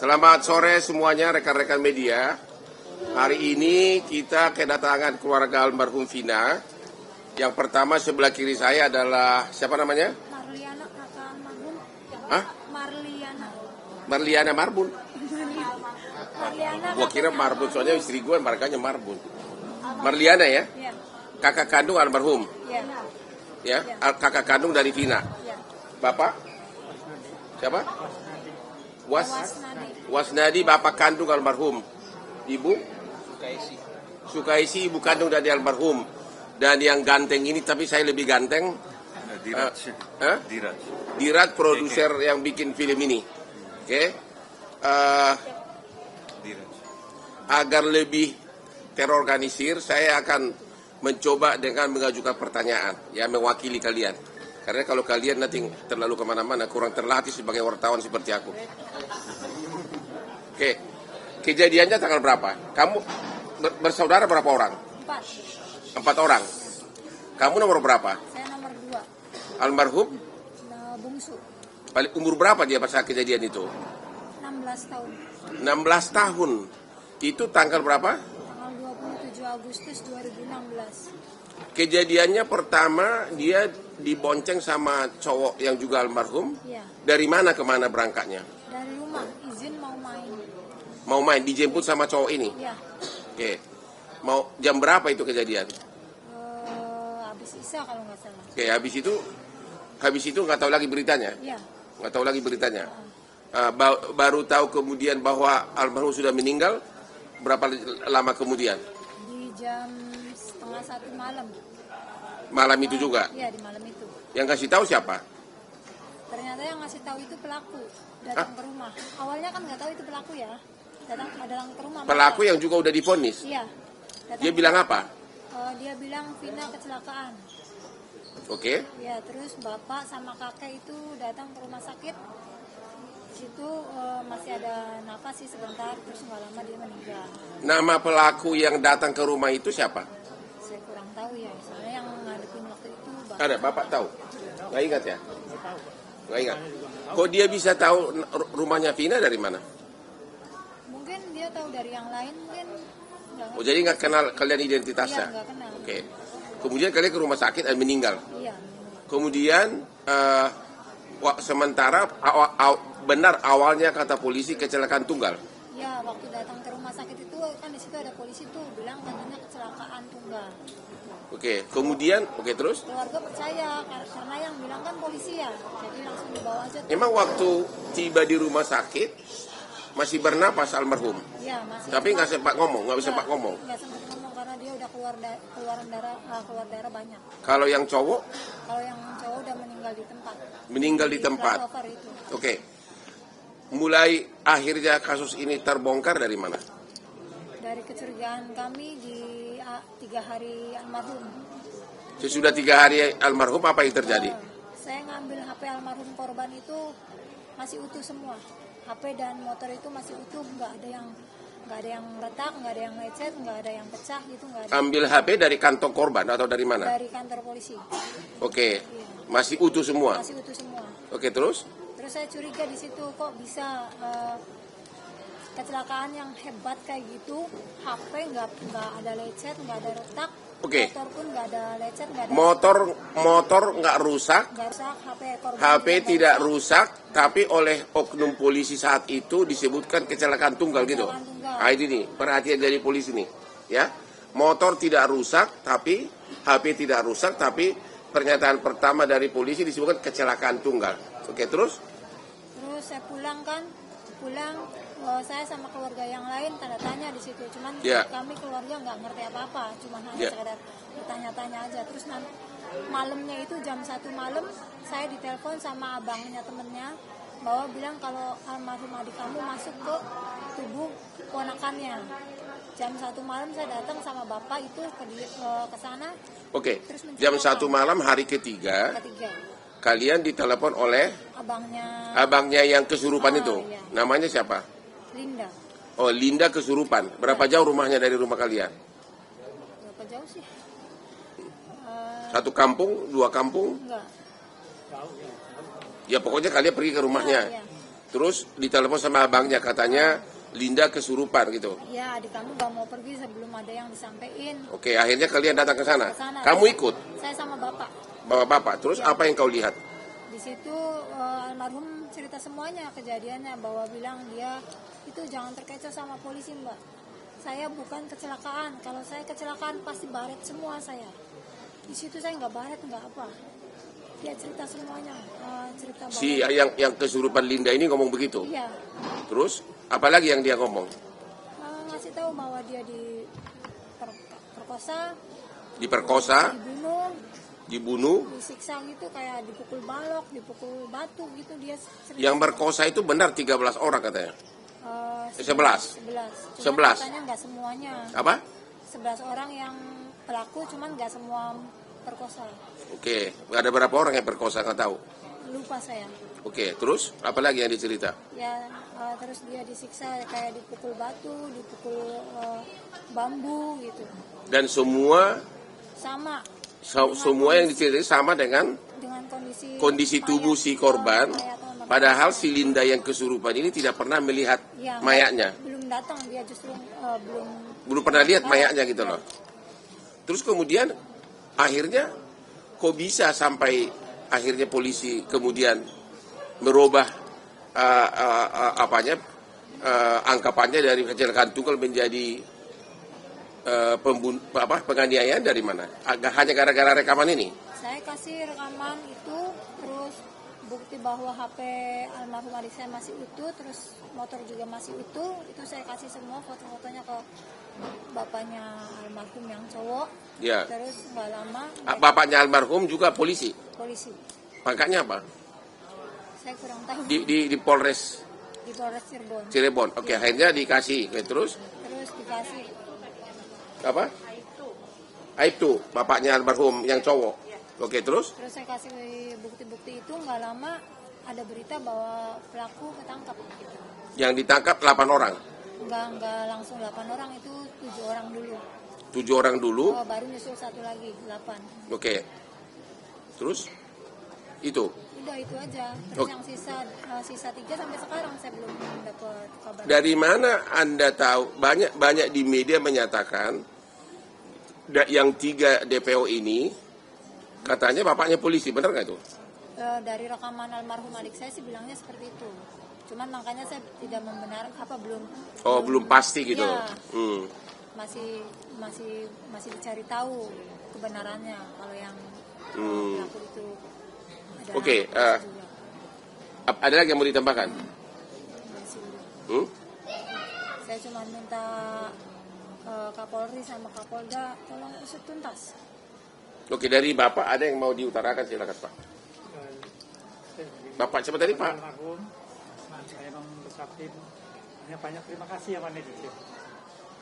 Selamat sore semuanya rekan-rekan media. Hari ini kita kedatangan keluarga almarhum Vina. Yang pertama sebelah kiri saya adalah siapa namanya? Marliana, kakak almarhum. Hah? Marliana Marbun. Marliana. Gua kira Marbun soalnya istri gue markanya Marbun. Marliana ya? Iya. Kakak kandung almarhum. Iya. Ya, kakak kandung dari Vina. Iya. Bapak? Siapa? Wasnadi. Wasnadi bapak kandung almarhum. Ibu? Sukaisi ibu kandung dari almarhum. Dan yang ganteng ini tapi saya lebih ganteng. Dirat produser yang bikin film ini. Oke. Agar lebih terorganisir, saya akan mencoba dengan mengajukan pertanyaan yang mewakili kalian. Karena kalau kalian nanti terlalu kemana-mana, kurang terlatih sebagai wartawan seperti aku. Oke, kejadiannya tanggal berapa? Kamu bersaudara berapa orang? 4. 4 orang. Kamu nomor berapa? Saya nomor 2. Almarhum? Bungsu. Umur berapa dia pas kejadian itu? 16 tahun. 16 tahun. Itu tanggal berapa? Tanggal 27 Agustus 2016. Kejadiannya pertama dia dibonceng sama cowok yang juga almarhum. Iya. Dari mana ke mana berangkatnya? Dari rumah, izin mau main. Mau main, dijemput sama cowok ini? Iya. Oke. Mau jam berapa itu kejadian? Habis Isya kalau nggak salah. Oke, habis itu nggak tahu lagi beritanya? Iya. Nggak tahu lagi beritanya? Baru tahu kemudian bahwa almarhum sudah meninggal, berapa lama kemudian? Di jam 12:30 malam. Malam itu juga? Iya, di malam itu. Yang kasih tahu siapa? Ternyata yang ngasih tahu itu pelaku datang ke rumah. Awalnya kan nggak tahu itu pelaku ya. Datang ke rumah. Pelaku yang juga udah divonis? Iya. Dia bilang apa? Dia bilang Vina kecelakaan. Oke. Ya, terus bapak sama kakek itu datang ke rumah sakit. Di situ masih ada nafas sih sebentar, terus nggak lama dia meninggal. Nama pelaku yang datang ke rumah itu siapa? Saya kurang tahu ya, soalnya yang ngadepin waktu itu bapak. Ada, bapak tahu? Nggak ingat ya? Nggak ingat. Kok dia bisa tahu rumahnya Vina dari mana? Mungkin dia tahu dari yang lain, mungkin nggak. Oh, jadi nggak kenal kalian identitasnya? Iya, nggak kenal. Oke. Kemudian kalian ke rumah sakit dan meninggal. Iya. Kemudian sementara benar awalnya kata polisi kecelakaan tunggal. Ya, waktu datang ke rumah sakit itu kan di situ ada polisi tuh bilang katanya kecelakaan tunggal. Oke, kemudian terus? Keluarga percaya karena yang bilang kan polisi ya, jadi langsung dibawa aja. Emang waktu tiba di rumah sakit masih bernapas almarhum? Iya, masih. Tapi nggak sempat ngomong, nggak sempat ngomong. Nggak sempat ngomong karena dia udah keluar darah banyak. Kalau yang cowok? Kalau yang cowok udah meninggal di tempat. Meninggal di tempat. Itu. Oke. Mulai akhirnya kasus ini terbongkar dari mana? Dari kecurigaan kami di 3 hari almarhum. Sesudah 3 hari almarhum apa yang terjadi? Saya ngambil HP almarhum korban itu masih utuh semua. HP dan motor itu masih utuh, nggak ada yang retak, nggak ada yang lecet, nggak ada yang pecah gitu, nggak ada. Ambil HP dari kantong korban atau dari mana? Dari kantor polisi. Oke. Iya. Masih utuh semua? Masih utuh semua. Oke, terus? Terus saya curiga di situ kok bisa kecelakaan yang hebat kayak gitu, HP nggak ada lecet, nggak ada retak, Oke. motor pun nggak ada lecet, nggak ada. Motor nggak rusak, Nggak rusak, HP HP tidak rusak, tapi oleh oknum polisi saat itu disebutkan kecelakaan tunggal gitu. Nah, ini nih perhatian dari polisi nih, ya. Motor tidak rusak, tapi HP tidak rusak, tapi pernyataan pertama dari polisi disebutkan kecelakaan tunggal. Oke, terus? Terus saya pulang, saya sama keluarga yang lain tanda tanya di situ. Cuman kami keluarga nggak ngerti apa-apa, cuman hanya sekedar bertanya-tanya aja. Terus malamnya itu jam 1 malam saya ditelepon sama abangnya temennya bahwa bilang kalau almarhum adik kamu masuk ke tubuh ponakannya. Jam 1 malam saya datang sama bapak itu ke sana. Oke. Jam 1 malam hari ketiga. Kalian ditelepon oleh abangnya yang kesurupan itu. Iya. Namanya siapa? Linda. Oh, Linda kesurupan. Berapa jauh rumahnya dari rumah kalian? Berapa jauh sih? Satu kampung, 2 kampung? Enggak. Ya pokoknya kalian pergi ke rumahnya. Iya. Terus ditelepon sama abangnya, katanya Linda kesurupan gitu. Ya, adik kamu gak mau pergi sebelum ada yang disampaikan. Oke, akhirnya kalian datang ke sana. Kamu ikut? Saya sama bapak. Bapak. Terus apa yang kau lihat? Di situ almarhum cerita semuanya kejadiannya, bahwa bilang dia itu jangan terkecoh sama polisi, Mbak. Saya bukan kecelakaan. Kalau saya kecelakaan pasti baret semua saya. Di situ saya nggak baret, nggak apa. Dia cerita semuanya, cerita bahwa Si yang kesurupan Linda ini ngomong begitu. iya. Terus apalagi yang dia ngomong? Ngasih tahu bahwa dia diperkosa, Diperkosa, dibunuh, disiksa gitu, kayak dipukul balok, dipukul batu gitu. Dia cerita. yang berkosa itu benar 13 orang katanya. 11. Cuman katanya nggak semuanya. Apa? 11 orang yang pelaku, cuman nggak semua perkosa. Oke, ada berapa orang yang perkosa nggak tahu? Lupa saya. Oke, terus apa lagi yang dicerita? Ya, terus dia disiksa kayak dipukul batu, dipukul bambu gitu. Dan semua Sama. Semua yang diceritain sama dengan kondisi tubuh si korban. Padahal si Linda yang kesurupan ini tidak pernah melihat mayatnya. Belum datang, dia justru belum pernah lihat mayatnya gitu loh. Terus kemudian akhirnya kok bisa sampai akhirnya polisi kemudian merubah angkapannya dari kecelakaan tunggal menjadi penganiayaan dari mana? Hanya gara-gara rekaman ini? Saya kasih rekaman itu, terus bukti bahwa HP almarhum adik saya masih utuh, terus motor juga masih utuh. Itu saya kasih semua foto-fotonya ke bapaknya almarhum yang cowok. Ya. Terus nggak lama. Bapaknya almarhum juga polisi? Polisi. Pangkatnya apa? Saya kurang tahu. Di Polres? Di Polres Cirebon. Cirebon. Oke, akhirnya dikasih. Terus? Terus dikasih. Apa? Aibtu, bapaknya almarhum yang cowok. Oke, terus? Terus saya kasih bukti-bukti itu, nggak lama ada berita bahwa pelaku ketangkap. Yang ditangkap 8 orang? Enggak langsung 8 orang, itu 7 orang dulu. 7 orang dulu? Baru nyusul satu lagi, 8. Oke. Terus? Itu? Udah itu aja. Terus yang sisa 3 sampai sekarang saya belum dapat kabar. Dari mana Anda tahu? Banyak di media menyatakan yang 3 DPO ini katanya bapaknya polisi, benar nggak itu? Dari rekaman almarhum adik saya sih bilangnya seperti itu. Cuman makanya saya tidak membenarkan, belum pasti gitu. Ya, masih dicari tahu kebenarannya kalau yang pelaku itu. Oke, ada lagi yang mau ditambahkan? Saya cuma minta Kapolri sama Kapolda tolong usut tuntas. Oke, dari Bapak ada yang mau diutarakan, silakan Pak. Bapak siapa tadi Pak? Saya membesarkan hanya banyak terima kasih ya Pak Nedi.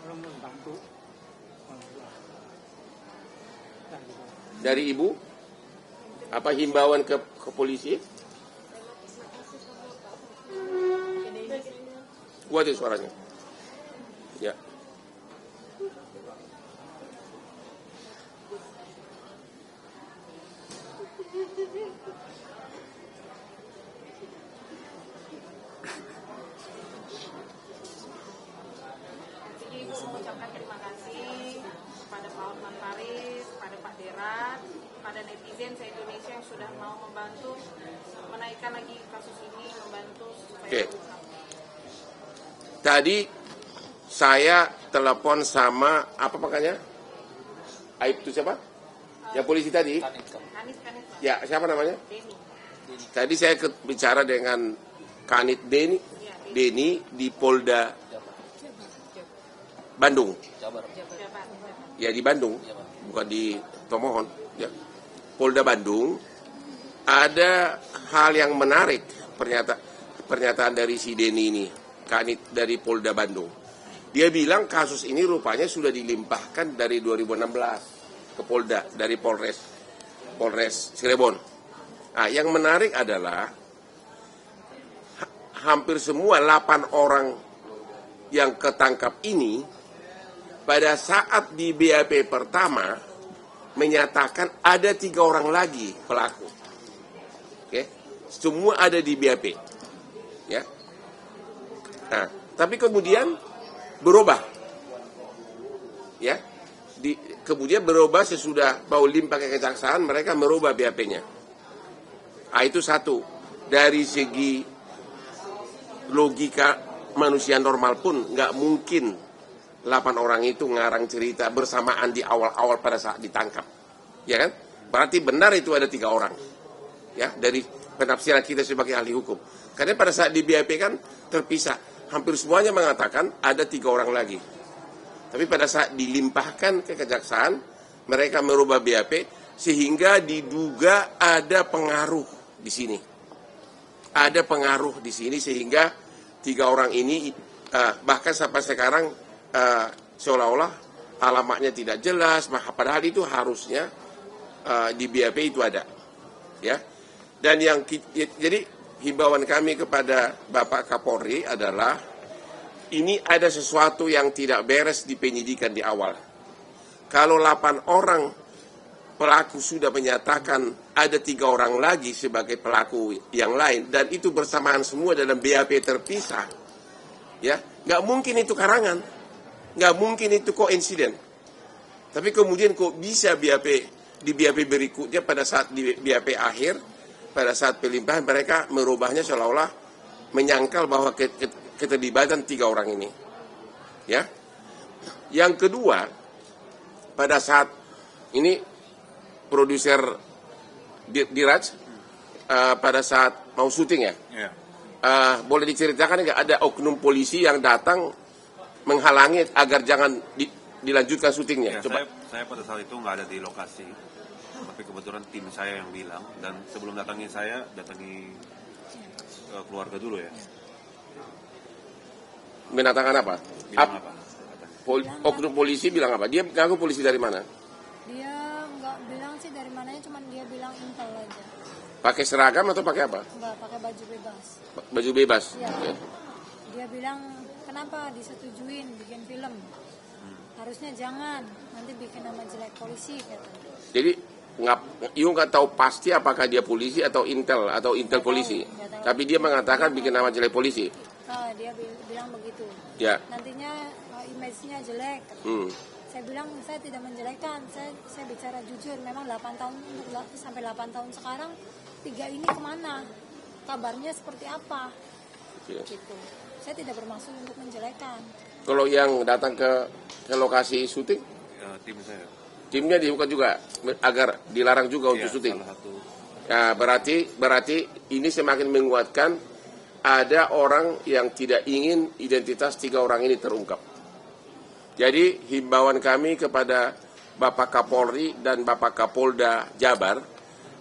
Belum membantu. Dari Ibu, apa himbauan ke polisi? Kuat ya suaranya. Ya. Mengucapkan terima kasih kepada Pak Hotman Paris, kepada Pak Derat, pada netizen se-Indonesia yang sudah mau membantu menaikkan lagi kasus ini, membantu supaya Tadi saya telepon sama apa makanya? Aib itu siapa? Yang polisi tadi? Kanit. Ya, siapa namanya? Denny. Tadi saya bicara dengan Kanit Denny di Polda Bandung. Ya di Bandung, bukan di Tomohon. Ya. Polda Bandung. Ada hal yang menarik pernyataan dari si Denny ini, Kanit dari Polda Bandung. Dia bilang kasus ini rupanya sudah dilimpahkan dari 2016 ke Polda dari Polres Cirebon. Nah, yang menarik adalah hampir semua 8 orang yang ketangkap ini pada saat di BAP pertama menyatakan ada 3 orang lagi pelaku. Oke, semua ada di BAP. Ya, Nah, tapi kemudian berubah, ya. Kemudian berubah sesudah mau limpah ke kejaksaan, mereka merubah BAP-nya. Ah, itu satu. Dari segi logika manusia normal pun nggak mungkin 8 orang itu ngarang cerita bersamaan di awal-awal pada saat ditangkap, ya kan? Berarti benar itu ada 3 orang, ya, dari penafsiran kita sebagai ahli hukum. Karena pada saat di BAP kan terpisah, hampir semuanya mengatakan ada 3 orang lagi. Tapi pada saat dilimpahkan ke kejaksaan, mereka merubah BAP sehingga diduga ada pengaruh di sini. Ada pengaruh di sini sehingga 3 orang ini bahkan sampai sekarang seolah-olah alamatnya tidak jelas, padahal itu harusnya di BAP itu ada, ya. Dan jadi himbauan kami kepada Bapak Kapolri adalah ini ada sesuatu yang tidak beres di penyidikan di awal. Kalau 8 orang pelaku sudah menyatakan ada 3 orang lagi sebagai pelaku yang lain dan itu bersamaan semua dalam BAP terpisah, ya, nggak mungkin itu karangan, nggak mungkin itu koinsiden. Tapi kemudian kok bisa di BAP berikutnya pada saat di BAP akhir, pada saat pelimpahan mereka merubahnya seolah-olah menyangkal bahwa keterlibatan 3 orang ini, ya. Yang kedua, pada saat ini produser Diraj pada saat mau syuting, ya, boleh diceritakan nggak ada oknum polisi yang datang menghalangi agar jangan dilanjutkan syutingnya? Ya, Coba. Saya pada saat itu nggak ada di lokasi, tapi kebetulan tim saya yang bilang, dan sebelum datangi saya, datangi keluarga dulu, ya. Mengatakan apa? Bilang apa? Oknum polisi bilang apa? Dia ngaku polisi dari mana? Dia nggak bilang sih dari mananya, cuman dia bilang intel aja. Pakai seragam atau pakai apa? Nggak, pakai baju bebas. Baju bebas. Ya. Ya. Dia bilang kenapa disetujuin bikin film? Harusnya jangan, nanti bikin nama jelek polisi katanya. Jadi nggak tahu pasti apakah dia polisi atau intel polisi. Nggak tahu. Tapi dia mengatakan bikin nama jelek polisi. Dia bilang begitu. Ya. Nantinya image-nya jelek. Saya bilang saya tidak menjelekkan, saya bicara jujur. Memang 8 tahun sampai 8 tahun sekarang 3 ini kemana? Kabarnya seperti apa? Ya. Gitu. Saya tidak bermaksud untuk menjelekkan. Kalau yang datang ke lokasi syuting, Tim saya. timnya dibuka juga agar dilarang juga untuk syuting. Salah satu. Ya, berarti ini semakin menguatkan ada orang yang tidak ingin identitas 3 orang ini terungkap. Jadi himbauan kami kepada Bapak Kapolri dan Bapak Kapolda Jabar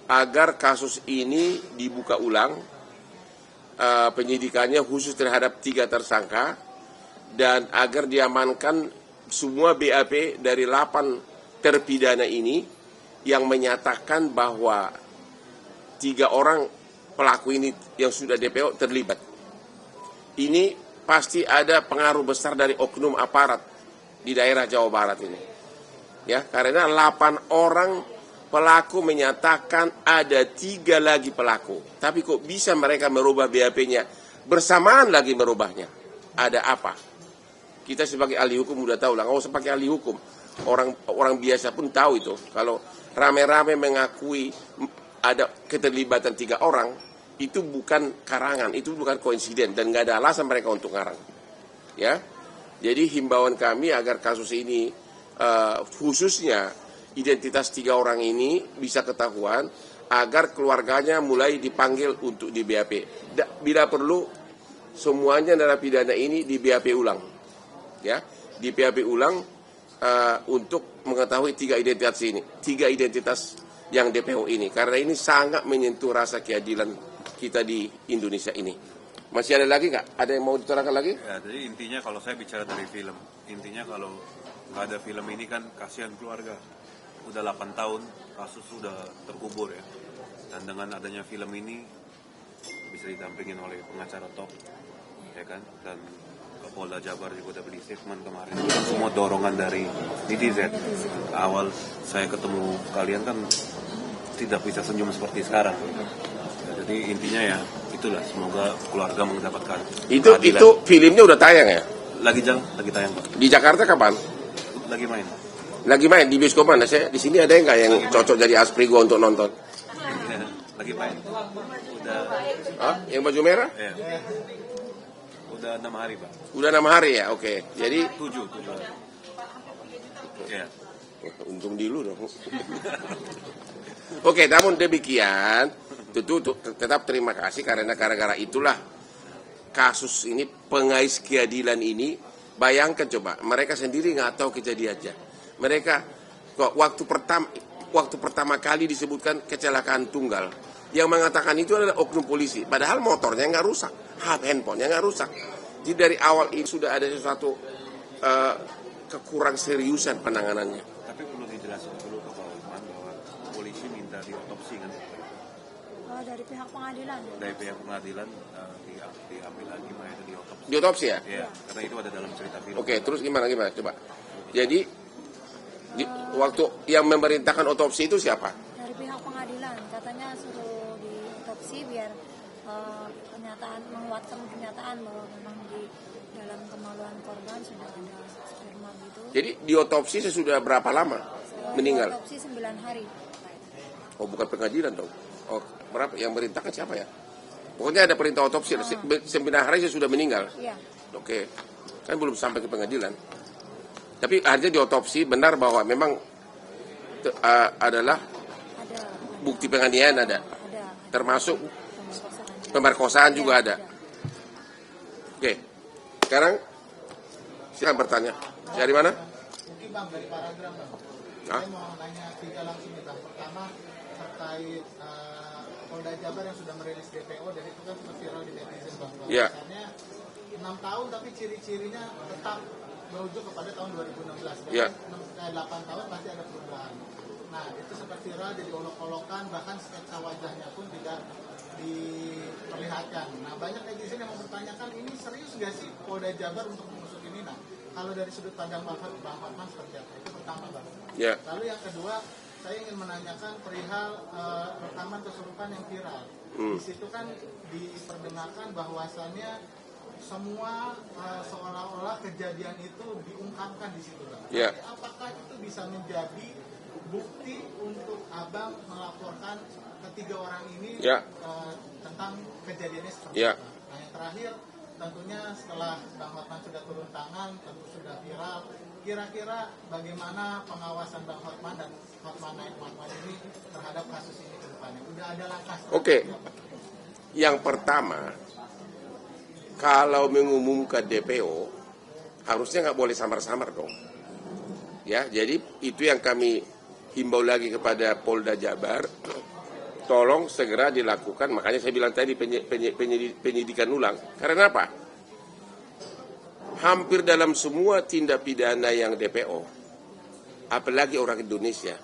agar kasus ini dibuka ulang, penyidikannya khusus terhadap 3 tersangka, dan agar diamankan semua BAP dari 8 terpidana ini yang menyatakan bahwa 3 orang pelaku ini yang sudah DPO terlibat. Ini pasti ada pengaruh besar dari oknum aparat di daerah Jawa Barat ini. Ya, karena 8 orang pelaku menyatakan ada 3 lagi pelaku. Tapi kok bisa mereka merubah BAP-nya bersamaan lagi merubahnya? Ada apa? Kita sebagai ahli hukum udah tahu lah, nggak usah pakai ahli hukum. Orang biasa pun tahu itu. Kalau rame-rame mengakui ada keterlibatan 3 orang, itu bukan karangan, itu bukan koinsiden, dan nggak ada alasan mereka untuk ngarang. Ya, jadi himbauan kami agar kasus ini khususnya identitas 3 orang ini bisa ketahuan, agar keluarganya mulai dipanggil untuk di BAP. Bila perlu semuanya narapidana ini di BAP ulang, ya, di BAP ulang untuk mengetahui 3 identitas ini, 3 identitas yang DPO ini, karena ini sangat menyentuh rasa keadilan kita di Indonesia ini. Masih ada lagi nggak? Ada yang mau diterangkan lagi? Ya, jadi intinya kalau saya bicara dari film, intinya kalau nggak ada film ini kan kasihan keluarga. Udah 8 tahun kasus sudah terkubur, ya. Dan dengan adanya film ini bisa didampingin oleh pengacara top, ya kan? Dan Kapolda Jabar juga udah beli statement kemarin. Semua dorongan dari netizen. Awal saya ketemu kalian kan tidak bisa senyum seperti sekarang. Jadi intinya ya itulah, semoga keluarga mendapatkan Itu filmnya udah tayang ya? lagi tayang Pak. Di Jakarta kapan? Lagi main. Lagi main di bioskop mana? Saya di sini ada nggak yang cocok jadi Asprigo untuk nonton? Lagi main. Udah. Yang baju merah? Ya. Udah 6 hari Pak. Udah 6 hari ya, oke. Jadi 7 hari. Ya. untung dulu dong. Oke, namun demikian, tentu tetap terima kasih karena gara-gara itulah kasus ini, pengais keadilan ini. Bayangkan coba, mereka sendiri nggak tahu kejadiannya. Mereka kok waktu pertama kali disebutkan kecelakaan tunggal, yang mengatakan itu adalah oknum polisi, padahal motornya nggak rusak, handphonenya nggak rusak. Jadi dari awal ini sudah ada sesuatu kekurang seriusan penanganannya. Tapi perlu dijelaskan dulu ke Pak Osman bahwa polisi minta diotopsi kan? Dari pihak pengadilan. Dari pihak pengadilan diambil lagi mayatnya diotopsi. Diotopsi ya? Iya, karena itu ada dalam cerita film. Oke, terus gimana coba? Jadi waktu yang memerintahkan otopsi itu siapa? Dari pihak pengadilan, katanya suruh diotopsi biar menguatkan pernyataan bahwa memang di dalam kemaluan korban sudah ada sperma gitu. Jadi diotopsi sesudah berapa lama meninggal? Diotopsi 9 hari. Oh, bukan pengadilan dong. Oh, berapa? Yang merintahkan siapa ya? Pokoknya ada perintah otopsi, 9 hari saya sudah meninggal. Iya. Oke, kan belum sampai ke pengadilan. Tapi akhirnya diotopsi benar bahwa memang adalah Ada. bukti penganiayaan ada. Termasuk Pemerkosaan pemerkosaan juga ada. Oke, sekarang silakan bertanya. Dari mana? Mungkin Bang, dari Paragraf Bang. Saya mau nanya 3 langsung nih Bang. Pertama, terkait Polda Jabar yang sudah merilis DPO, dan itu kan sempat viral di netizen Bang. Iya. Misalnya 6 tahun tapi ciri-cirinya tetap merujuk kepada tahun 2016. Iya. 8 tahun masih ada perubahan. Nah, itu sempat viral, jadi olok-olokan, bahkan sketsa wajahnya pun tidak diperlihatkan. Nah, banyak netizen yang mempertanyakan, ini serius nggak sih Polda Jabar untuk mengusut ini? Nah, kalau dari sudut pandang Bang Hotman seperti apa? Itu pertama Bang. Ya. Lalu yang kedua, saya ingin menanyakan perihal rekaman kesurupan yang viral. Di situ kan diperdengarkan bahwasannya semua seolah-olah kejadian itu diungkapkan di situ Bang. Ya. Tapi apakah itu bisa menjadi bukti untuk Abang melaporkan ketiga orang ini Ya. tentang kejadiannya seperti Ya. apa? Nah, yang terakhir tentunya setelah Bang Hotman sudah turun tangan, tentu sudah viral, kira-kira bagaimana pengawasan Bang Hotman dan Hotman 911 ini terhadap kasus ini ke depannya? Udah ada langkah? Oke. Yang pertama, kalau mengumumkan DPO harusnya nggak boleh samar-samar dong. Ya, jadi itu yang kami himbau lagi kepada Polda Jabar, tolong segera dilakukan. Makanya saya bilang tadi penyidikan ulang. Karena apa? Hampir dalam semua tindak pidana yang DPO, apalagi orang Indonesia,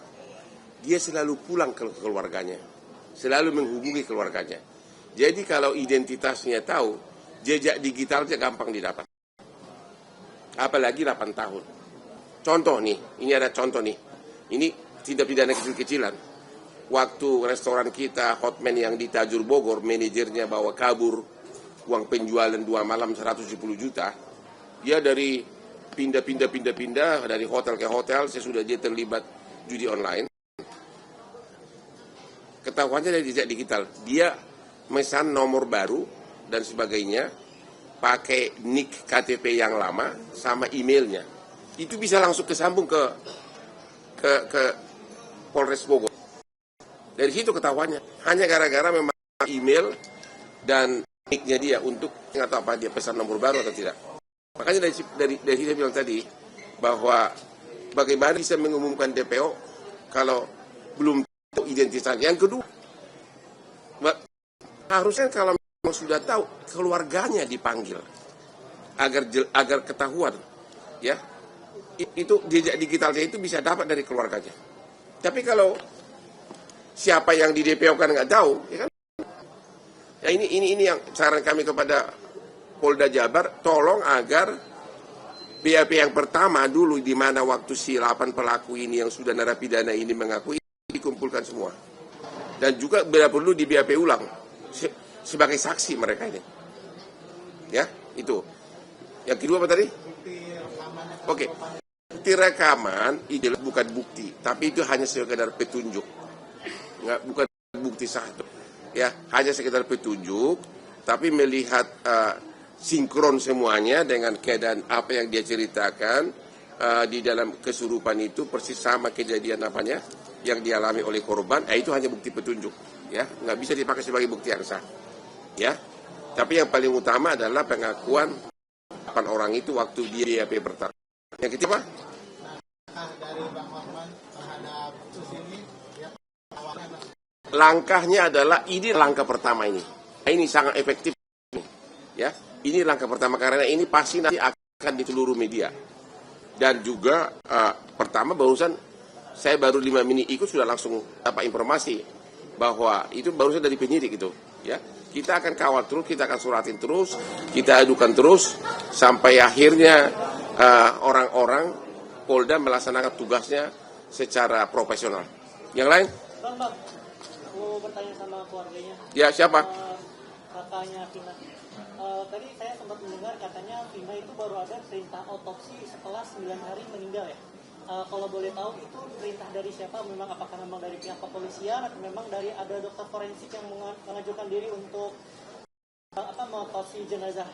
dia selalu pulang ke keluarganya, selalu menghubungi keluarganya. Jadi kalau identitasnya tahu, jejak digitalnya gampang didapat. Apalagi 8 tahun. Contoh nih, ini ada contoh nih. Ini tindak pidana kecil-kecilan. Waktu restoran kita Hotman yang di Tajur Bogor, manajernya bawa kabur uang penjualan 2 malam 170 juta. Dia dari pindah dari hotel ke hotel, sesudah dia terlibat judi online. Ketahuannya dari jejak digital. Dia mesan nomor baru dan sebagainya, pakai nick KTP yang lama sama emailnya. Itu bisa langsung kesambung ke Polres Bogor. Dari situ ketahuannya. Hanya gara-gara memang email dan nicknya dia untuk nggak tahu apa dia pesan nomor baru atau tidak. Makanya dari saya bilang tadi bahwa bagaimana bisa mengumumkan DPO kalau belum tahu identitasnya. Yang kedua, harusnya kalau memang sudah tahu, keluarganya dipanggil agar ketahuan, ya. Itu jejak digitalnya itu bisa dapat dari keluarganya. Tapi kalau siapa yang di DPO kan nggak tahu, ya kan? Ya ini yang saran kami kepada Polda Jabar, tolong agar BAP yang pertama dulu, di mana waktu si 8 pelaku ini yang sudah narapidana ini mengakui, dikumpulkan semua. Dan juga bila perlu di BAP ulang, sebagai saksi mereka ini. Ya, itu. Yang kedua apa tadi? Oke. Bukti rekaman itu bukan bukti, tapi itu hanya sekedar petunjuk. Bukan bukti sah. Ya, hanya sekedar petunjuk, tapi melihat sinkron semuanya dengan keadaan apa yang dia ceritakan di dalam kesurupan itu persis sama kejadian apanya yang dialami oleh korban. Itu hanya bukti petunjuk, ya, nggak bisa dipakai sebagai bukti yang sah, ya. Tapi yang paling utama adalah pengakuan 8 orang itu waktu dia BAP pertama. Yang ketiga, dari Bang Horman terhadap kasus ini, ya, langkahnya adalah ini langkah pertama ini. Ini sangat efektif, ya. Ini langkah pertama karena ini pasti nanti akan di seluruh media. Dan juga pertama barusan saya baru 5 menit ikut sudah langsung dapat informasi bahwa itu barusan dari penyidik itu, ya. Kita akan kawal terus, kita akan suratin terus, kita adukan terus sampai akhirnya orang-orang Polda melaksanakan tugasnya secara profesional. Yang lain? Bang, mau bertanya sama keluarganya. Ya, siapa? Kakaknya Vina. Tadi saya sempat mendengar katanya Vina itu baru ada perintah otopsi setelah 9 hari meninggal ya. Kalau boleh tahu itu perintah dari siapa? Memang apakah memang dari pihak kepolisian atau memang dari ada dokter forensik yang mengajukan diri untuk mengotopsi jenazah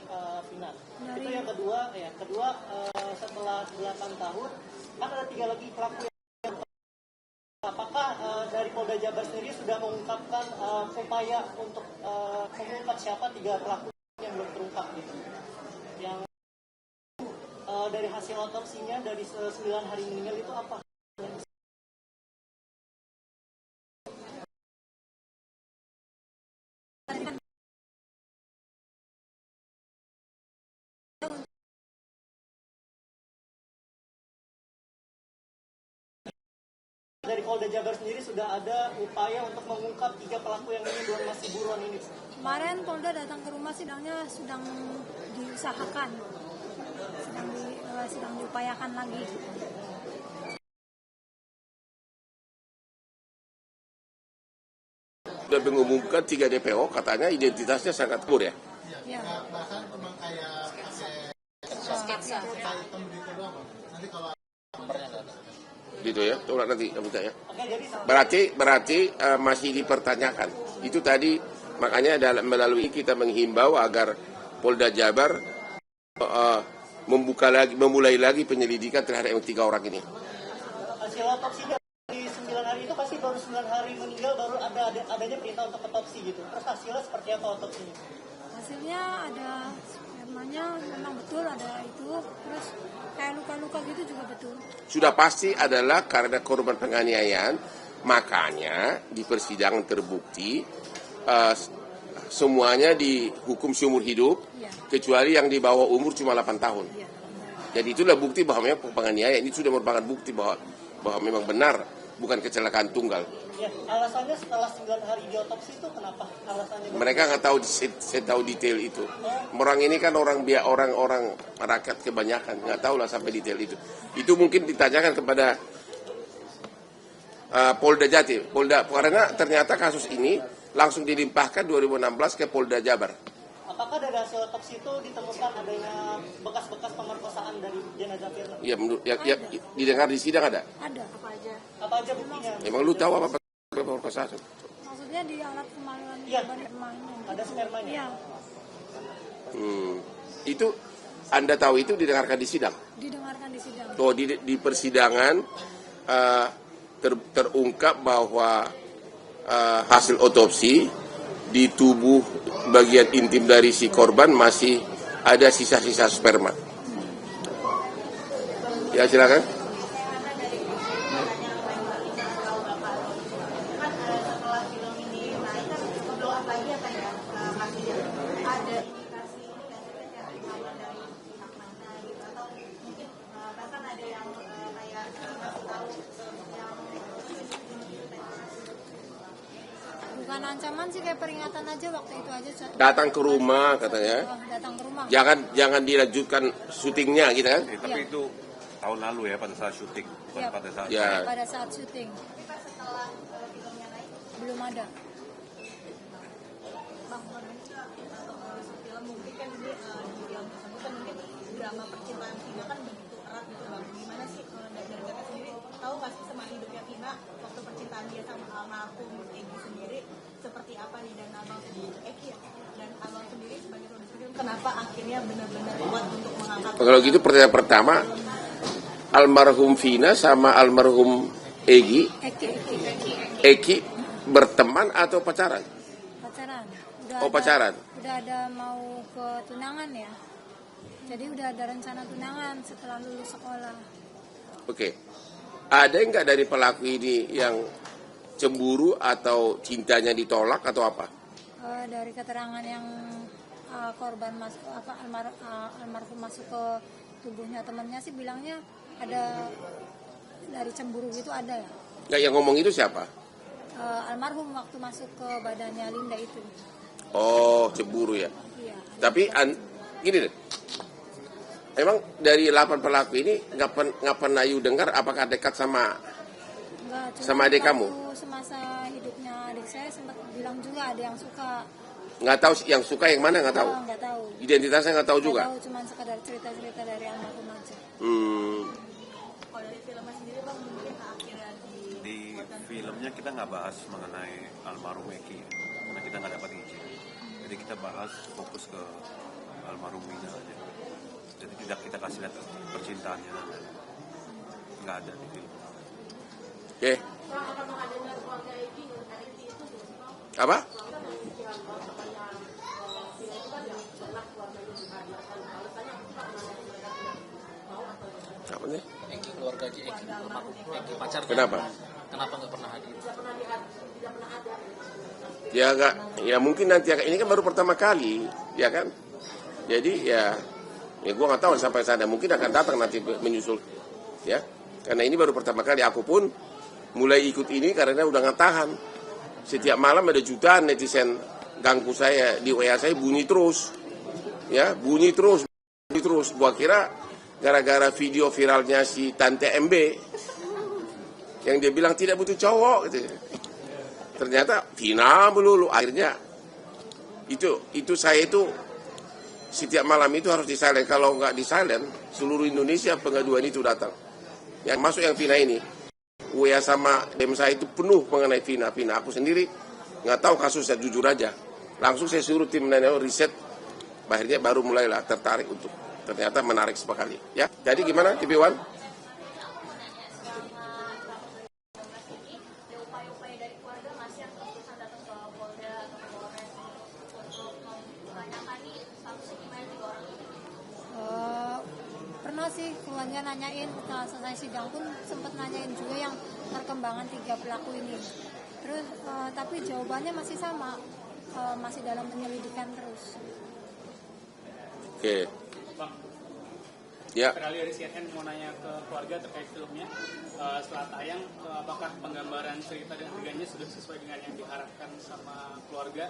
Vina? Itu yang kedua. Setelah 8 tahun kan ada 3 lagi pelaku yang apakah dari Polda Jabar sendiri sudah mengungkapkan upaya untuk mengungkap siapa 3 pelaku yang belum terungkap gitu? Yang dari hasil otopsinya dari 9 hari meninggal itu apa? Dari Polda Jabar sendiri sudah ada upaya untuk mengungkap 3 pelaku yang ini masih buruan ini. Kemarin Polda datang ke rumah, sidangnya sedang diusahakan, sedang diupayakan lagi. Sudah mengumumkan 3 DPO, katanya identitasnya sangat pur, ya. Ya. bahkan cuma kayak pakai item gitu doang. Nanti kalau Gitu ya, coba nanti minta ya. Berarti masih dipertanyakan. Itu tadi makanya melalui kita menghimbau agar Polda Jabar memulai lagi penyelidikan terhadap 3 orang ini. Hasil otopsi dari 9 hari itu pasti baru 9 hari meninggal baru adanya perintah untuk otopsi gitu. Terus hasilnya seperti apa otopsinya? Hasilnya ada spermanya, memang betul ada itu, terus kayak luka-luka gitu juga betul. Sudah pasti adalah karena korban penganiayaan, makanya di persidangan terbukti semuanya dihukum seumur hidup, Ya. kecuali yang di bawah umur cuma 8 tahun. Ya. Jadi itulah bukti bahwa memang penganiayaan ini sudah merupakan bukti bahwa memang benar, bukan kecelakaan tunggal. Ya, alasannya setelah 9 hari diotopsi itu kenapa? Alasannya Mereka nggak tahu, saya tahu detail itu. Orang ini kan orang rakyat kebanyakan, nggak tahu lah sampai detail itu. Itu mungkin ditanyakan kepada Polda Jatim, karena ternyata kasus ini langsung dilimpahkan 2016 ke Polda Jabar. Apakah dari hasil otopsi itu ditemukan adanya bekas-bekas pemerkosaan dari jenazah Firna? Ya, menurut ya, didengar di sidang ada. Ada. Apa aja? Apa aja buktinya? Emang lu tahu apa pemerkosaan? Maksudnya di alat kemaluan Iya. spermanya. Ada spermanya? Iya, Itu Anda tahu itu didengarkan di sidang. didengarkan di sidang. Oh, di persidangan terungkap bahwa hasil otopsi di tubuh bagian intim dari si korban masih ada sisa-sisa sperma. Ya, silakan. Bukan ancaman sih, kayak peringatan aja waktu itu aja. Datang ke rumah katanya. Datang ke rumah. Jangan dilanjutkan syutingnya gitu kan. Tapi Iya. itu tahun lalu ya pada saat syuting, bukan Iya. pada saat Ya. Pada saat syuting. Belum ada. Bang Mardhani atau film mungkin kan ini di film tersebut kan mungkin drama percintaan Vina kan begitu erat gitu Bang. Gimana sih dari kakak sendiri tahu nggak sih sama hidupnya Vina waktu percintaan dia sama almarhum Egy sendiri seperti apa nih, dan abang sendiri dan abang sendiri sebagai produser film kenapa akhirnya benar-benar kuat untuk mengangkat? Kalau gitu pertanyaan pertama, almarhum Vina sama almarhum Egy berteman atau pacaran? Pacaran. Pacaran. Udah ada mau ke tunangan ya. Jadi udah ada rencana tunangan setelah lulus sekolah. Oke. Ada enggak dari pelaku ini yang cemburu atau cintanya ditolak atau apa? Dari keterangan yang korban masuk almarhum masuk ke tubuhnya temannya sih bilangnya ada dari cemburu gitu ada ya. Enggak, yang ngomong itu siapa? Almarhum waktu masuk ke badannya Linda itu. Oh, cemburu ya. Iya. Tapi gini deh. Emang dari 8 pelaku ini nggak pernah you dengar apakah dekat sama adik kamu? Semasa hidupnya adik saya sempat bilang juga ada yang suka. Nggak tahu yang suka yang mana, nggak tahu. Nggak tahu. Identitasnya nggak tahu juga. Nggak tahu, cuma sekadar cerita-cerita dari almarhum aja. Kalau dari filmnya sendiri Bang mungkin akhirnya di filmnya kita nggak bahas mengenai almarhum Eki karena kita nggak dapat izin. Jadi kita bahas fokus ke almarhum Vina aja. Jadi tidak kita kasih lihat percintaannya, nggak ada di film. Oke. Apa? Apa nih? Eki keluarga Eki pacar. Kenapa? Kenapa nggak pernah hadir? Ya enggak, ya mungkin nanti ini kan baru pertama kali, ya kan? Jadi ya gue nggak tahu sampai sana, mungkin akan datang nanti menyusul, ya. Karena ini baru pertama kali, aku pun mulai ikut ini karena udah nggak tahan. Setiap malam ada jutaan netizen ganggu saya di WA saya bunyi terus, ya bunyi terus. Gua kira gara-gara video viralnya si Tante MB yang dia bilang tidak butuh cowok gitu. Ternyata Vina melulu. Akhirnya itu saya itu setiap malam itu harus di-silent. Kalau nggak di-silent, seluruh Indonesia pengaduan itu datang. Yang masuk yang Vina ini, WA sama DM saya itu penuh mengenai Vina. Aku sendiri nggak tahu kasusnya, jujur aja. Langsung saya suruh tim Nano riset, akhirnya baru mulailah tertarik untuk. Ternyata menarik sekali. Ya, jadi gimana TV One? Pernah sih keluarga nanyain, setelah selesai sidang pun sempat nanyain juga yang perkembangan 3 pelaku ini. Terus tapi jawabannya masih sama, masih dalam penyelidikan terus. Oke. Bang, ya. Perali dari CNN mau nanya ke keluarga terkait filmnya. Setelah tayang, apakah penggambaran cerita dan adegannya sudah sesuai dengan yang diharapkan sama keluarga?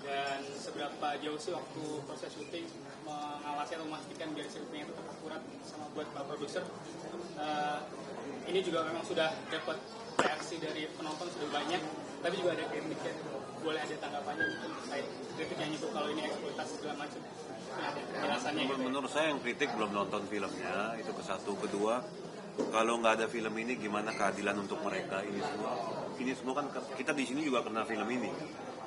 Dan seberapa jauh sih waktu proses syuting mengawasi atau memastikan biar ceritanya itu tetap akurat sama buat Pak Produser? Ini juga memang sudah dapat reaksi dari penonton sudah banyak, tapi juga ada kritiknya. Boleh ada tanggapannya mungkin terkait kritiknya itu kalau ini eksploitasi segala macam. Menurut saya yang kritik belum nonton filmnya, itu ke satu. Kedua, kalau nggak ada film ini gimana keadilan untuk mereka ini semua kan kita di sini juga kena film ini.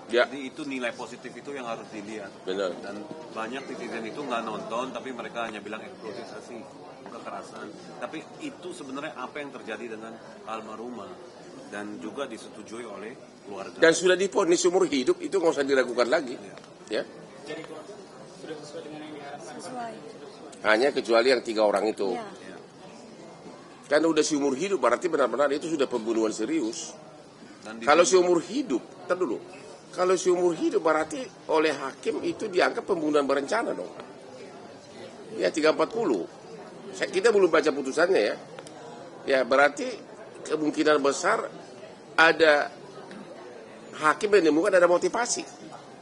Ya. Jadi itu nilai positif itu yang harus dilihat. Benar. Dan banyak netizen itu nggak nonton, tapi mereka hanya bilang eksploitasi, kekerasan. Tapi itu sebenarnya apa yang terjadi dengan almarhumah dan juga disetujui oleh keluarga. Dan sudah divonis seumur hidup, itu nggak usah diragukan lagi. Ya. Jadi sudah sesuai dengan yang diharapkan. Sesuai. Hanya kecuali yang 3 orang itu. Ya. Karena udah seumur hidup, berarti benar-benar itu sudah pembunuhan serius. Dan kalau seumur hidup, ntar dulu. Kalau seumur hidup berarti oleh hakim itu dianggap pembunuhan berencana dong. Ya 340. Kita belum baca putusannya ya. Ya berarti kemungkinan besar ada hakim yang menemukan ada motivasi.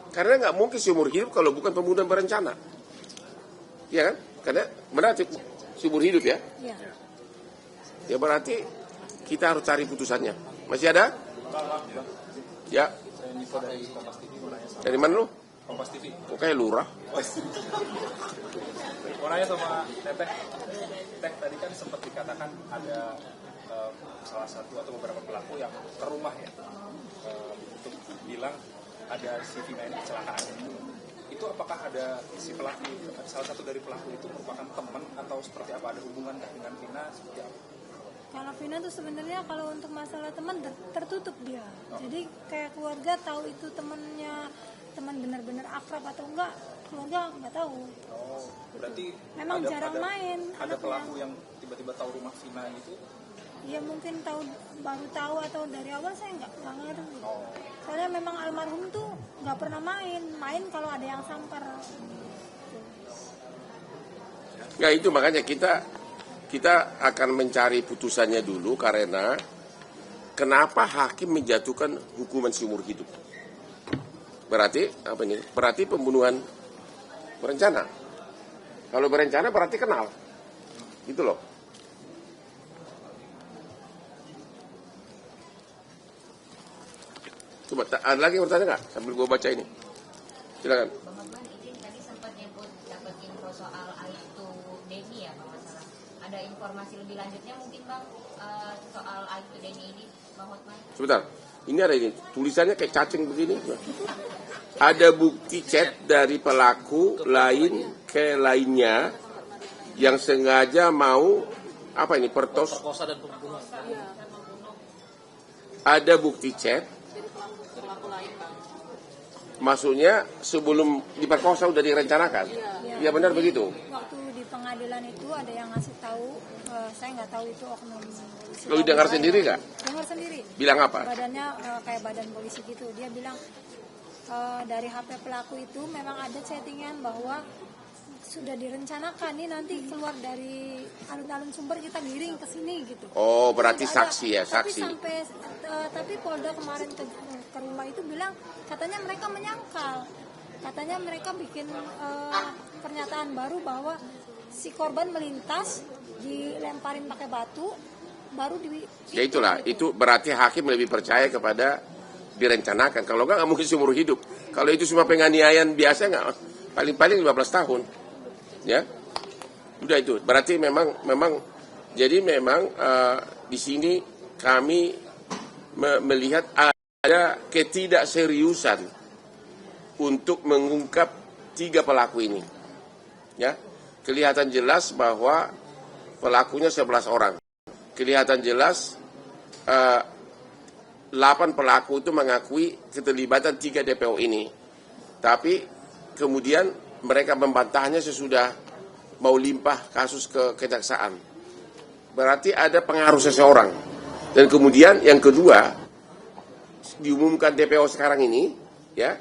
Karena nggak mungkin seumur hidup kalau bukan pembunuhan berencana. Ya kan? Karena berarti seumur hidup ya. Iya. Ya berarti kita harus cari putusannya. Masih ada? Ya. Dari mana lu? Kompas TV. Kok kayak lurah? Mau nanya sama Teteh. Teteh, tadi kan sempat dikatakan ada salah satu atau beberapa pelaku yang ke rumah ya, untuk bilang ada si Vina ini kecelakaan. Itu apakah ada si pelaku, salah satu dari pelaku itu merupakan teman atau seperti apa, ada hubungan dengan Vina seperti apa? Kalau Vina tuh sebenarnya kalau untuk masalah teman tertutup dia. Jadi kayak keluarga tahu itu temannya, teman benar-benar akrab atau enggak, keluarga nggak tahu. Oh, berarti memang jarang main. Ada pelaku yang tiba-tiba tahu rumah Vina itu? Ya mungkin baru tahu atau dari awal saya nggak ngerti. Soalnya memang almarhum tuh nggak pernah main kalau ada yang sampar. Ya itu makanya kita akan mencari putusannya dulu, karena kenapa hakim menjatuhkan hukuman seumur hidup? Berarti apa ini? Berarti pembunuhan berencana. Kalau berencana berarti kenal. Gitu loh. Coba ada lagi yang bertanya nggak? Sambil gue baca ini. Silakan. Bang Hotman, izin tadi sempat nyebut dapat info soal Aibtu Deni ya, Bang masalah. Ada informasi lebih lanjutnya mungkin Bang soal Aibtu Deni ini, Bang Hotman? Sebentar. Ini ada ini. Tulisannya kayak cacing begini. Ada bukti chat dari pelaku lain ke lainnya yang sengaja mau apa ini perkosa dan pembunuhan. Ada bukti chat. Maksudnya sebelum diperkosa udah direncanakan. Ya benar begitu. Waktu di pengadilan itu ada yang ngasih tahu, saya nggak tahu itu oknum polisi. Lalu dengar sendiri nggak? Dengar sendiri. Bilang apa? Badannya kayak badan polisi gitu. Dia bilang dari HP pelaku itu memang ada chattingan bahwa sudah direncanakan nih nanti keluar dari alun-alun Sumber kita giring ke sini gitu. Oh, berarti saksi ya, saksi. Tapi Polda kemarin ke rumah itu bilang katanya mereka menyangkal. Katanya mereka bikin pernyataan baru bahwa si korban melintas dilemparin pakai batu baru ya itulah, itu berarti hakim lebih percaya kepada direncanakan. Kalau enggak mungkin seumur hidup. Kalau itu cuma penganiayaan biasa enggak, paling-paling 15 tahun. Ya, udah itu. Berarti memang jadi memang di sini kami melihat ada ketidakseriusan untuk mengungkap 3 pelaku ini. Ya, kelihatan jelas bahwa pelakunya 11 orang. Kelihatan jelas 8 pelaku itu mengakui keterlibatan 3 DPO ini. Tapi kemudian mereka membantahnya sesudah mau limpah kasus ke kejaksaan. Berarti ada pengaruh seseorang. Dan kemudian yang kedua, diumumkan DPO sekarang ini, ya,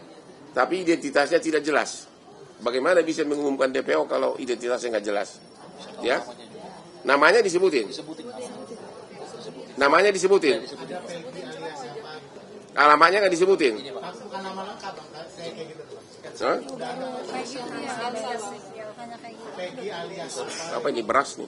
tapi identitasnya tidak jelas. Bagaimana bisa mengumumkan DPO kalau identitasnya nggak jelas? Ya, namanya disebutin. Namanya disebutin. Alamatnya nggak disebutin. Bukan nama lengkap, saya kayak gitu. Peggy alias apa ini, beras nih?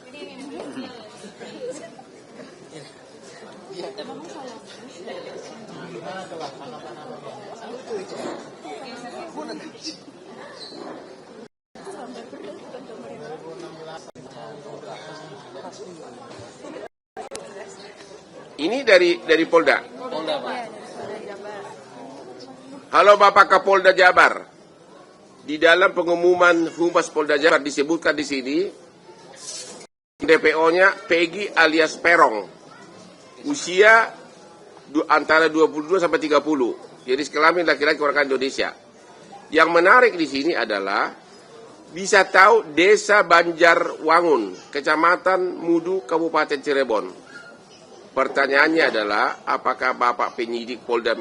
Ini dari Polda. Halo Bapak Kapolda Jabar. Di dalam pengumuman Humas Polda Jabar disebutkan di sini DPO-nya Peggy alias Perong. Usia antara 22 sampai 30. Jadi sekelamin laki-laki warga Indonesia. Yang menarik di sini adalah bisa tahu Desa Banjarwangun, Kecamatan Mudu, Kabupaten Cirebon. Pertanyaannya adalah apakah Bapak penyidik Polda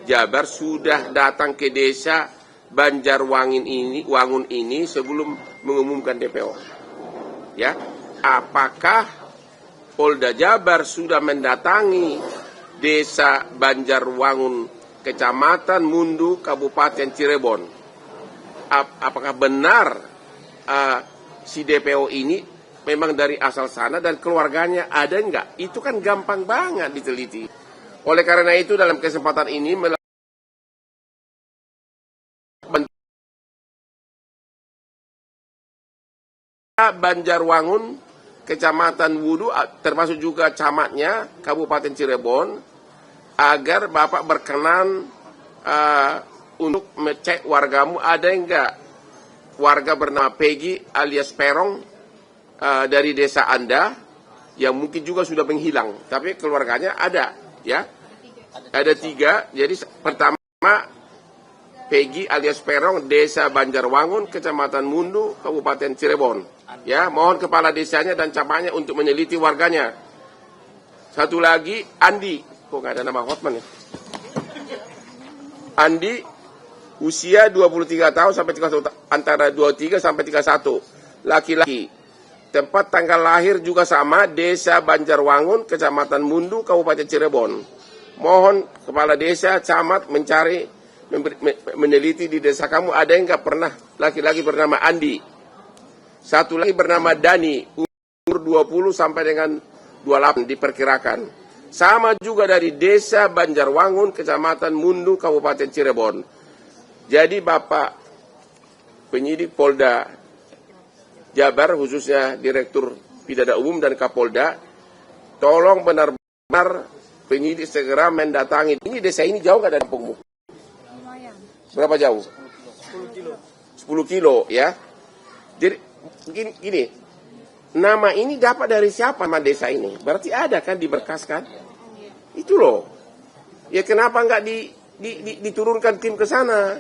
Jabar sudah datang ke desa Banjarwangun ini sebelum mengumumkan DPO? Ya, apakah Polda Jabar sudah mendatangi desa Banjarwangun, Kecamatan Mundu, Kabupaten Cirebon? Apakah benar si DPO ini memang dari asal sana dan keluarganya ada enggak? Itu kan gampang banget diteliti. Oleh karena itu dalam kesempatan ini Banjarwangun, Kecamatan Wudu, termasuk juga camatnya, Kabupaten Cirebon, agar Bapak berkenan untuk mecek wargamu, ada enggak warga bernama Peggy alias Perong dari desa Anda yang mungkin juga sudah menghilang, tapi keluarganya ada, ya. Ada 3. Jadi pertama Peggy alias Perong, desa Banjarwangun, Kecamatan Mundu, Kabupaten Cirebon. Ya, mohon kepala desanya dan camatnya untuk meneliti warganya. Satu lagi Andi, kok nggak ada nama Hotman ya? Andi, usia 23 tahun sampai 31, antara 23 sampai 31, laki-laki. Tempat tanggal lahir juga sama, desa Banjarwangun, Kecamatan Mundu, Kabupaten Cirebon. Mohon kepala desa, camat mencari, meneliti di desa kamu ada yang nggak pernah laki-laki bernama Andi. Satu lagi bernama Dani, umur 20 sampai dengan 28 diperkirakan. Sama juga dari desa Banjarwangun, Kecamatan Mundu, Kabupaten Cirebon. Jadi Bapak penyidik Polda Jabar, khususnya Direktur Pidana Umum dan Kapolda, tolong benar-benar penyidik segera mendatangi. Ini desa ini jauh nggak dari kampungmu? Berapa jauh? 10 kilo ya. Jadi gini, nama ini dapat dari siapa nama desa ini? Berarti ada kan, diberkaskan? Itu loh. Ya kenapa nggak diturunkan tim ke sana?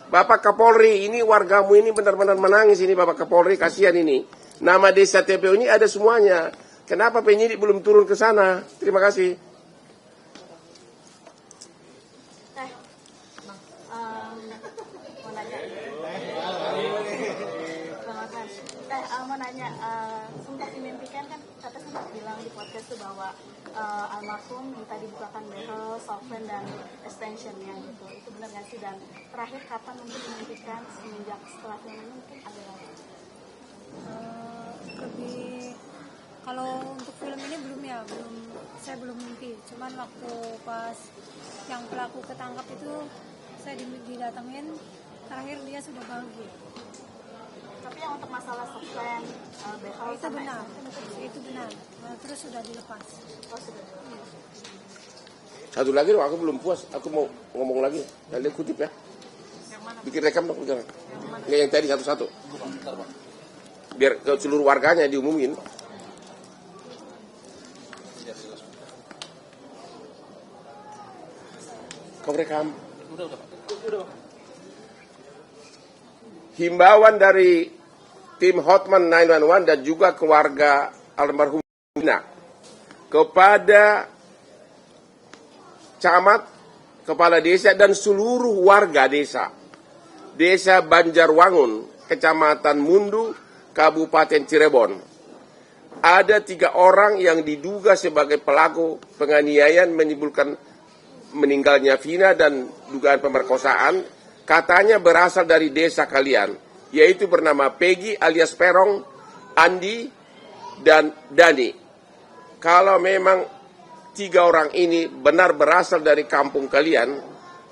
Bapak Kapolri, ini wargamu ini benar-benar menangis ini Bapak Kapolri, kasihan ini. Nama desa TPO ini ada semuanya. Kenapa penyidik belum turun ke sana? Terima kasih. Mau nanya, sempat dimimpikan kan, Tata sempat bilang di podcast itu bahwa almarhum minta dibukakan behel, solvent dan extensionnya gitu. Itu benar nggak sih? Dan terakhir kapan mungkin dimimpikan, semenjak setelah film ini mungkin ada lagi? Lebih, kalau untuk film ini belum ya, saya belum mimpi. Cuman waktu pas yang pelaku ketangkap itu saya didatengin, terakhir dia sudah bahagia. Tapi yang untuk masalah solvent, behel itu benar, itu benar. Terus sudah dilepas. Oh, sudah. Satu lagi, aku belum puas. Aku mau ngomong lagi. Kalian kutip ya. Bikin rekam dong, jangan. Nggak yang tadi satu-satu. Biar ke seluruh warganya diumumin. Kau rekam. Himbauan dari tim Hotman 911 dan juga keluarga almarhum kepada camat, kepala desa dan seluruh warga desa Banjarwangun, Kecamatan Mundu, Kabupaten Cirebon. Ada 3 orang yang diduga sebagai pelaku penganiayaan menimbulkan meninggalnya Vina dan dugaan pemerkosaan, katanya berasal dari desa kalian, yaitu bernama Peggy alias Perong, Andi, dan Dani. Kalau memang 3 orang ini benar berasal dari kampung kalian,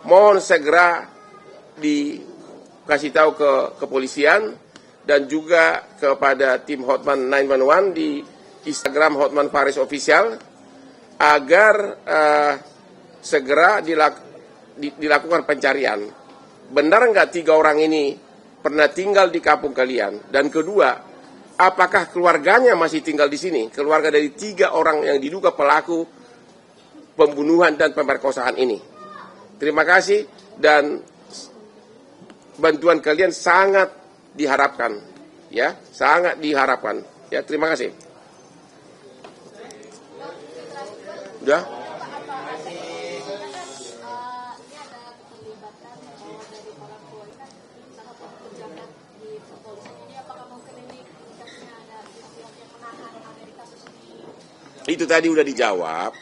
mohon segera dikasih tahu ke kepolisian dan juga kepada tim Hotman 911 di Instagram Hotman Faris Official agar segera dilakukan pencarian. Benar nggak 3 orang ini pernah tinggal di kampung kalian? Dan kedua, apakah keluarganya masih tinggal di sini? Keluarga dari 3 orang yang diduga pelaku pembunuhan dan pemerkosaan ini. Terima kasih dan bantuan kalian sangat diharapkan, ya, sangat diharapkan. Ya, terima kasih. Udah? Itu tadi udah dijawab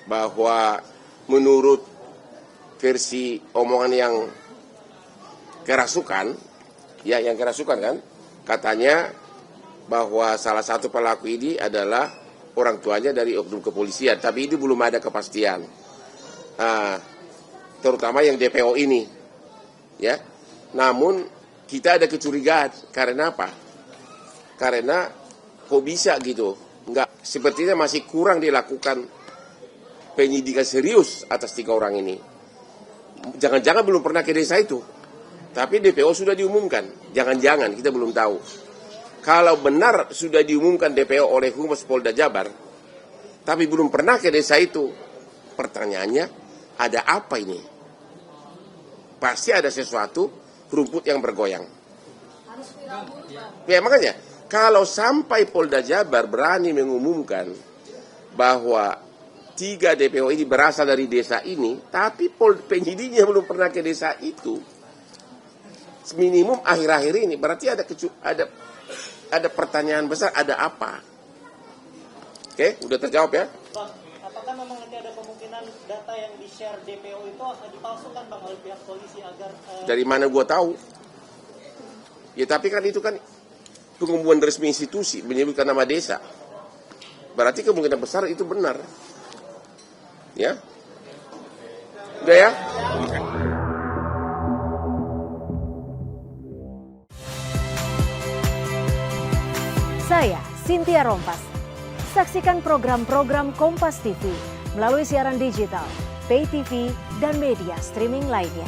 bahwa menurut versi omongan yang kerasukan, ya yang kerasukan kan, katanya bahwa salah satu pelaku ini adalah orang tuanya dari oknum kepolisian, tapi itu belum ada kepastian. Terutama yang DPO ini, ya. Namun kita ada kecurigaan karena apa? Karena kok bisa gitu? Enggak, sepertinya masih kurang dilakukan penyidikan serius atas 3 orang ini. Jangan-jangan belum pernah ke desa itu. Tapi DPO sudah diumumkan. Jangan-jangan, kita belum tahu. Kalau benar sudah diumumkan DPO oleh Humas Polda Jabar, tapi belum pernah ke desa itu, pertanyaannya, ada apa ini? Pasti ada sesuatu, rumput yang bergoyang. Ya makanya, kalau sampai Polda Jabar berani mengumumkan bahwa 3 DPO ini berasal dari desa ini, tapi penyidiknya belum pernah ke desa itu, minimum akhir-akhir ini, berarti ada pertanyaan besar, ada apa? Oke, udah terjawab ya? Bang, apakah memang nanti ada kemungkinan data yang di-share DPO itu akan dipalsukan Bang oleh pihak polisi agar... Dari mana gua tahu? Ya tapi kan itu kan pengumuman resmi institusi menyebutkan nama desa. Berarti kemungkinan besar itu benar. Ya? Udah ya? Saya Cynthia Rompas. Saksikan program-program Kompas TV melalui siaran digital, pay TV, dan media streaming lainnya.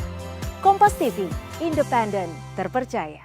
Kompas TV, independen, terpercaya.